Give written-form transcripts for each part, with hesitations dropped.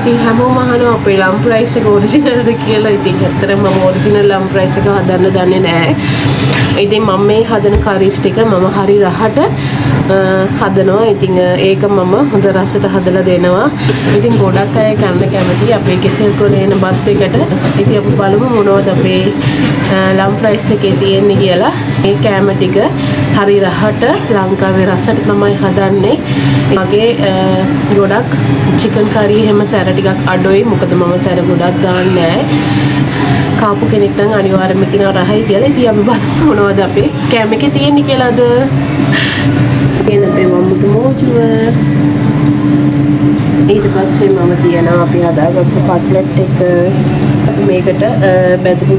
ඉතින් හැමෝම අහනවා අපේ ලම් ප්‍රයිස් එක ඔරිජිනල්ද කියලා. ඉතින් ඇත්තටම මම ඔරිජිනල් ලම් ප්‍රයිස් එක හදන්න දන්නේ නැහැ. ඉතින් මම මේ හදන කරීස් ටික මම හරි රහට හදනවා. ඉතින් ඒක මම හොඳ රසට හදලා දෙනවා. ඉතින් ගොඩක් අය කන්න කැමතියි අපේ කෙසෙල් කොනේ එන බත් එකට. ඉතින් අපි බලමු මොනවද අපේ ලම් ප්‍රයිස් එකේ තියෙන්නේ කියලා. මේ කෑම ටික හරි රහට ලංකාවේ රසට තමයි හදන්නේ. මගේ ගොඩක් චිකන් කරි හැම සැර ටිකක් අඩුයි. මොකද මම සැර ගොඩක් දාන්නේ නැහැ. කාපු කෙනෙක් නම් අනිවාර්යයෙන්ම කියනවා රහයි කියලා. ඉතින් අපි බලමු මොනවද අපේ කෑම එකේ තියෙන්නේ කියලාද. එන්න අපේ වම්මුතු මෝජුව. ඊට පස්සේ මම තියනවා අපි හදාගත්ත කට්ලට් එක. මේකට බැදපු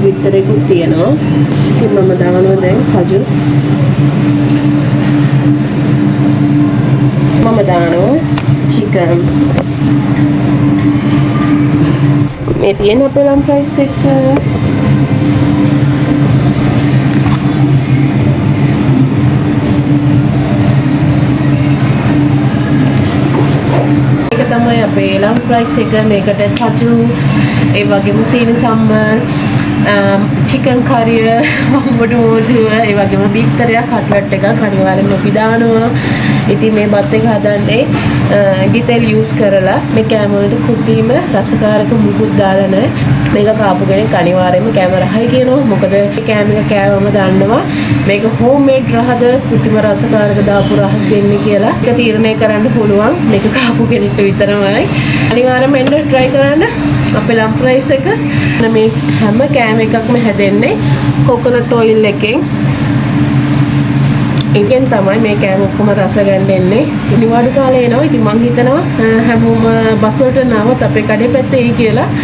බිත්තරෙකුත් තියෙනවා. ඉතින් මම දානවා දැන් කජු. මම දානවා චිකන්. මේ තියෙන අපේ ලම් ප්‍රයිස් එක. ඒක තමයි අපේ ලම් ප්‍රයිස් එක. මේකට කජු, ඒ වගේම සීනි සම්මල්, චිකන් කරිය, වම්බඩු මෝජුව, ඒ වගේම බිත්තරයක්, කට්ලට් එකක් අනිවාර්යෙන්ම අපි දානවා. ඉතින් මේ බත් එක හදන්නේ ගිතෙල් යූස් කරලා. මේ කෑම වලට කුටීම රසකාරක මුකුත් දාලා නැහැ. මේක කාපු කෙනෙක් අනිවාර්යෙන්ම කෑම රහයි කියනවා. මොකද මේ කෑම එක කෑවම දන්නවා මේක හෝම්මේඩ් රහද කුටීම රසකාරක දාපු රහක් දෙන්නේ කියලා. ඒක තීරණය කරන්න පුළුවන් මේක කාපු කෙනෙක්ට විතරමයි. අනිවාර්යෙන්ම එන්න try කරන්න. අපේ ලම් ප්‍රයිස් එක මේ හැම කෑම එකක්ම හැදෙන්නේ කොකනට් ඔයිල් එකෙන්. ඒකෙන් තමයි මේ කෑම ඔක්කොම රස ගන්න එන්නේ. නිවාඩු කාලේ එනවා. ඉතින් මං හිතනවා හැමෝම බස් වලට නාවත් අපේ කඩේ පැත්තේ එයි කියලා.